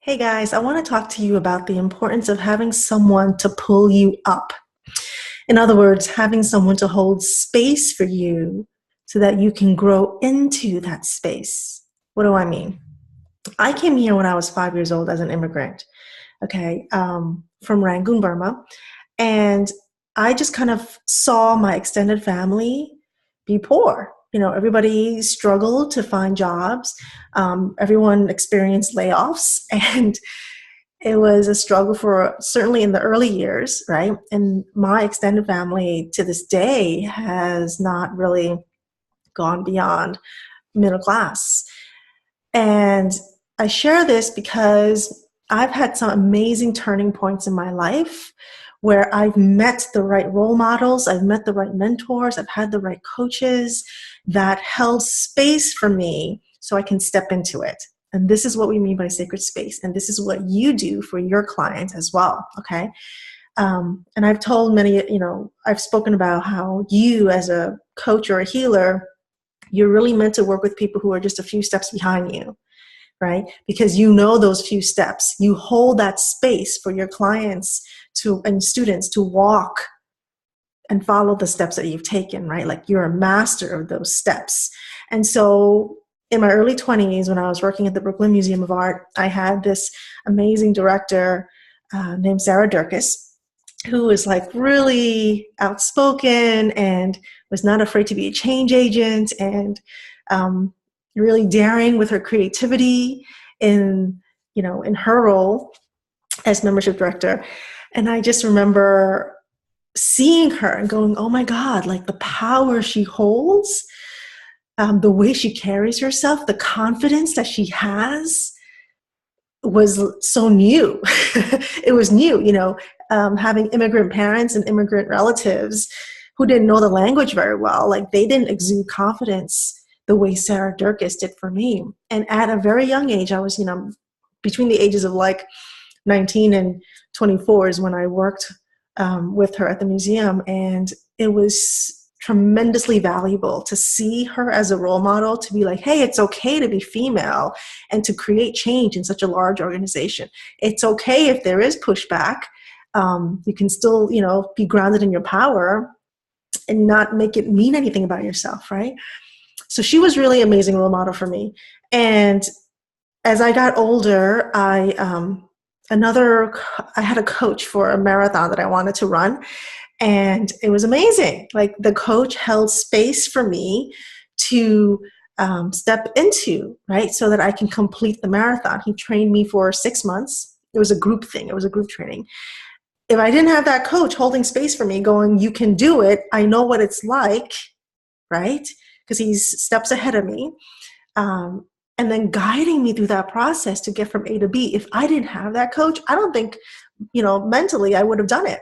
Hey guys, I want to talk to you about the importance of having someone to pull you up. In other words, having someone to hold space for you so that you can grow into that space. What do I mean? I came here when I was 5 years old as an immigrant, okay, from Rangoon, Burma. And I just kind of saw my extended family be poor. You know, everybody struggled to find jobs. Everyone experienced layoffs, and it was a struggle for certainly in the early years, right? And my extended family to this day has not really gone beyond middle class. And I share this because I've had some amazing turning points in my life where I've met the right role models, I've met the right mentors, I've had the right coaches that held space for me so I can step into it. And this is what we mean by sacred space. And this is what you do for your clients as well. Okay. And I've told many, I've spoken about how you as a coach or a healer, you're really meant to work with people who are just a few steps behind you, right? Because you know those few steps. You hold that space for your clients and students to walk and follow the steps that you've taken, right? Like you're a master of those steps. And so in my early 20s, when I was working at the Brooklyn Museum of Art, I had this amazing director named Sarah Durkis, who was like really outspoken and was not afraid to be a change agent and really daring with her creativity in her role as membership director. And I just remember seeing her and going, oh my God, like the power she holds, the way she carries herself, the confidence that she has was so new. It was new, having immigrant parents and immigrant relatives who didn't know the language very well. Like they didn't exude confidence the way Sarah Durkis did for me. And at a very young age, I was, between the ages of like 19 and 24 is when I worked with her at the museum. And it was tremendously valuable to see her as a role model, to be like, hey, it's okay to be female and to create change in such a large organization. It's okay if there is pushback. You can still, be grounded in your power and not make it mean anything about yourself, right? So she was really an amazing role model for me. And as I got older, I had a coach for a marathon that I wanted to run. And it was amazing. Like the coach held space for me to step into, right? So that I can complete the marathon. He trained me for 6 months. It was a group thing. It was a group training. If I didn't have that coach holding space for me going, you can do it. I know what it's like, right? Because he's steps ahead of me. And then guiding me through that process to get from A to B. If I didn't have that coach, I don't think, mentally I would have done it.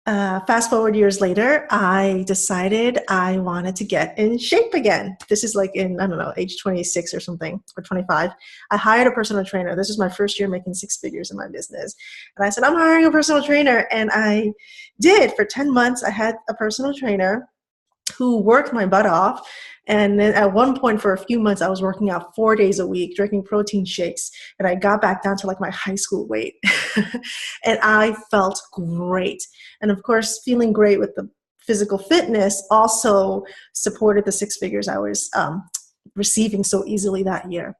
Fast forward years later, I decided I wanted to get in shape again. This is like in, I don't know, age 26 or something, or 25. I hired a personal trainer. This was my first year making 6 figures in my business. And I said, I'm hiring a personal trainer. And I did. For 10 months, I had a personal trainer who worked my butt off. And then at one point for a few months, I was working out 4 days a week, drinking protein shakes. And I got back down to like my high school weight. And I felt great. And of course, feeling great with the physical fitness also supported the 6 figures I was receiving so easily that year.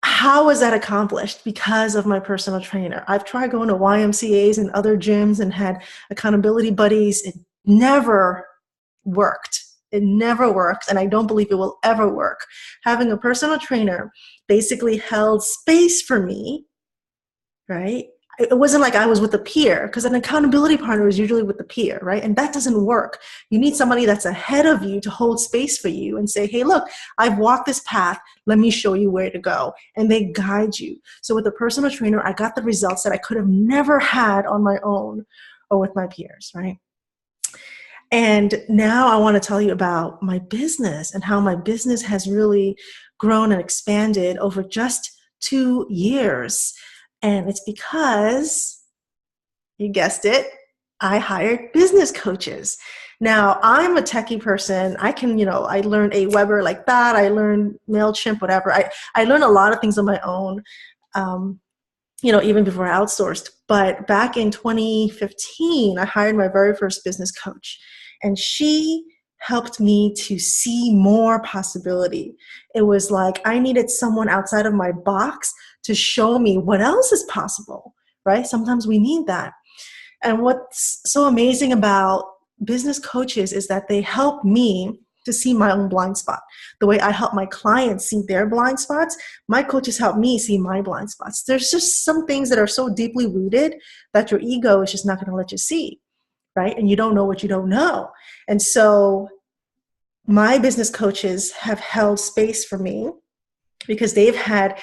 How was that accomplished? Because of my personal trainer. I've tried going to YMCAs and other gyms and had accountability buddies. It never worked. It never worked, and I don't believe it will ever work. Having a personal trainer basically held space for me, right? It wasn't like I was with a peer, because an accountability partner is usually with the peer, right? And that doesn't work. You need somebody that's ahead of you to hold space for you and say, hey, look, I've walked this path. Let me show you where to go. And they guide you. So with a personal trainer, I got the results that I could have never had on my own or with my peers, right? And now I want to tell you about my business and how my business has really grown and expanded over just 2 years. And it's because, you guessed it, I hired business coaches. Now, I'm a techie person. I can, I learned Aweber like that. I learned MailChimp, whatever. I learned a lot of things on my own, even before I outsourced. But back in 2015, I hired my very first business coach, and she helped me to see more possibility. It was like I needed someone outside of my box to show me what else is possible, right? Sometimes we need that. And what's so amazing about business coaches is that they help me to see my own blind spot. The way I help my clients see their blind spots, my coaches help me see my blind spots. There's just some things that are so deeply rooted that your ego is just not going to let you see, right? And you don't know what you don't know. And so my business coaches have held space for me because they've had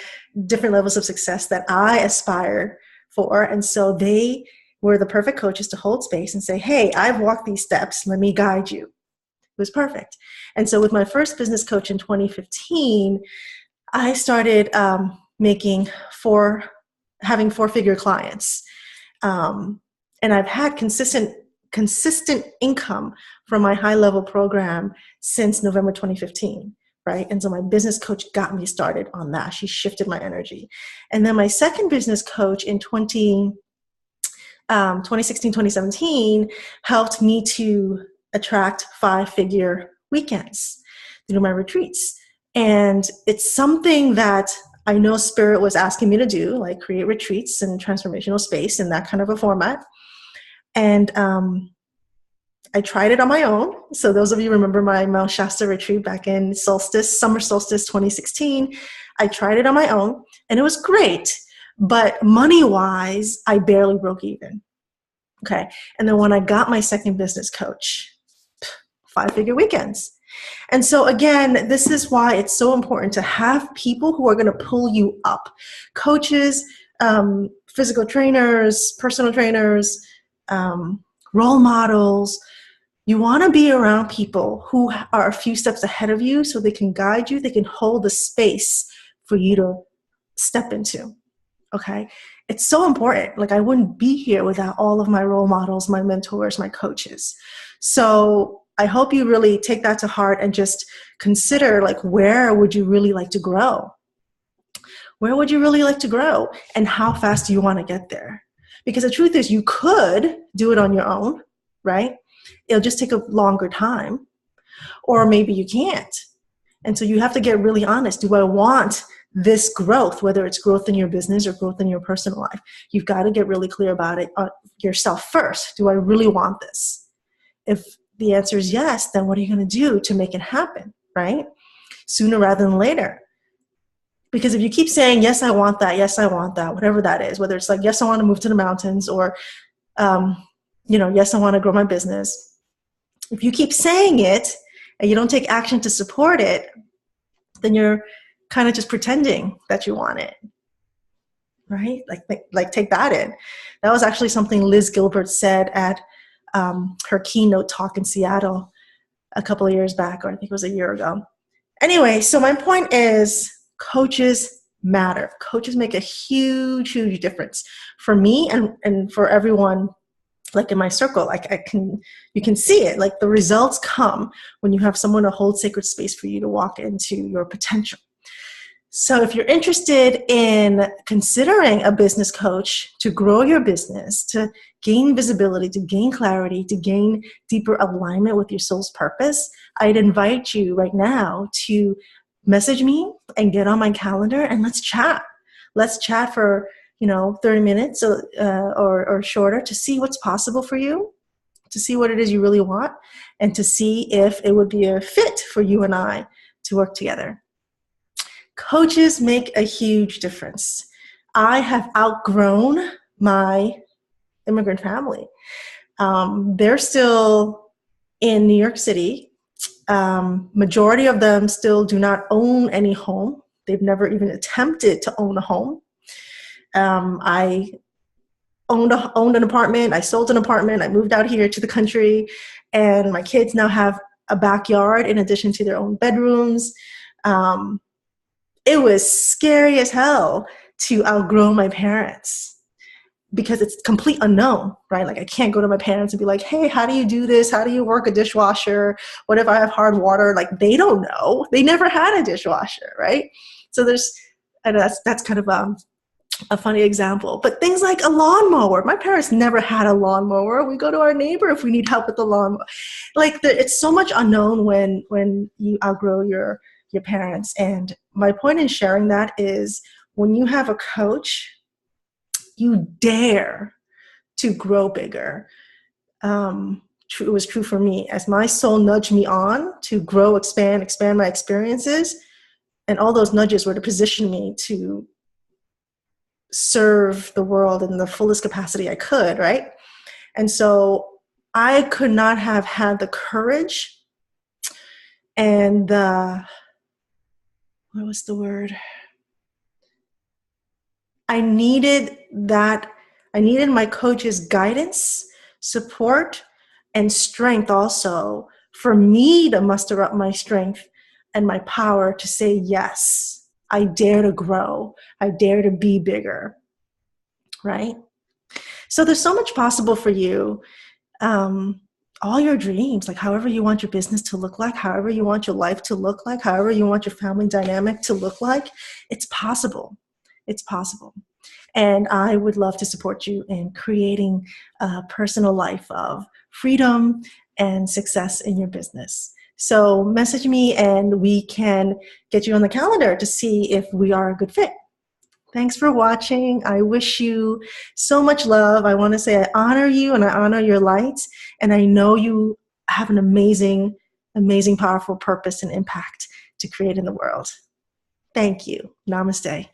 different levels of success that I aspire for. And so they were the perfect coaches to hold space and say, hey, I've walked these steps. Let me guide you. It was perfect. And so with my first business coach in 2015, I started having four-figure clients. And I've had consistent income from my high-level program since November 2015. Right? And so my business coach got me started on that. She shifted my energy. And then my second business coach in 2016, 2017 helped me to attract 5-figure weekends through my retreats. And it's something that I know Spirit was asking me to do, like create retreats and transformational space in that kind of a format. And I tried it on my own. So those of you remember my Mount Shasta retreat back in summer solstice 2016. I tried it on my own and it was great. But money-wise, I barely broke even. Okay. And then when I got my second business coach, 5-figure weekends. And so again, this is why it's so important to have people who are going to pull you up. Coaches, physical trainers, personal trainers, role models. You want to be around people who are a few steps ahead of you so they can guide you, they can hold the space for you to step into, okay? It's so important. Like I wouldn't be here without all of my role models, my mentors, my coaches. So I hope you really take that to heart and just consider like where would you really like to grow? Where would you really like to grow? And how fast do you want to get there? Because the truth is you could do it on your own, right? It'll just take a longer time, or maybe you can't. And so you have to get really honest. Do I want this growth, whether it's growth in your business or growth in your personal life? You've got to get really clear about it yourself first. Do I really want this? If the answer is yes, then what are you going to do to make it happen, right? Sooner rather than later. Because if you keep saying, yes, I want that, whatever that is, whether it's like, yes, I want to move to the mountains, or, yes, I want to grow my business. If you keep saying it and you don't take action to support it, then you're kind of just pretending that you want it, right? Like take that in. That was actually something Liz Gilbert said at her keynote talk in Seattle a couple of years back, or I think it was a year ago. Anyway, so my point is coaches matter. Coaches make a huge, huge difference for me and for everyone. Like in my circle, like you can see it, like the results come when you have someone to hold sacred space for you to walk into your potential. So if you're interested in considering a business coach to grow your business, to gain visibility, to gain clarity, to gain deeper alignment with your soul's purpose, I'd invite you right now to message me and get on my calendar and let's chat. Let's chat for 30 minutes or shorter to see what's possible for you, to see what it is you really want, and to see if it would be a fit for you and I to work together. Coaches make a huge difference. I have outgrown my immigrant family. They're still in New York City. Majority of them still do not own any home. They've never even attempted to own a home. I owned an apartment. I sold an apartment. I moved out here to the country, and my kids now have a backyard in addition to their own bedrooms. It was scary as hell to outgrow my parents. because it's complete unknown, right? Like I can't go to my parents and be like, hey, how do you do this? How do you work a dishwasher? What if I have hard water? Like they don't know. They never had a dishwasher, right? So I know that's kind of a funny example, but things like a lawnmower. My parents never had a lawnmower. We go to our neighbor if we need help with the lawnmower. Like it's so much unknown when you outgrow your parents. And my point in sharing that is when you have a coach, you dare to grow bigger. It was true for me as my soul nudged me on to grow, expand my experiences. And all those nudges were to position me to serve the world in the fullest capacity I could, right? And so I could not have had the courage and what was the word? I needed my coach's guidance, support, and strength also for me to muster up my strength and my power to say, yes, I dare to grow. I dare to be bigger, right? So there's so much possible for you. All your dreams, like however you want your business to look like, however you want your life to look like, however you want your family dynamic to look like, it's possible. It's possible. And I would love to support you in creating a personal life of freedom and success in your business. So message me and we can get you on the calendar to see if we are a good fit. Thanks for watching. I wish you so much love. I want to say I honor you and I honor your light. And I know you have an amazing, amazing, powerful purpose and impact to create in the world. Thank you. Namaste.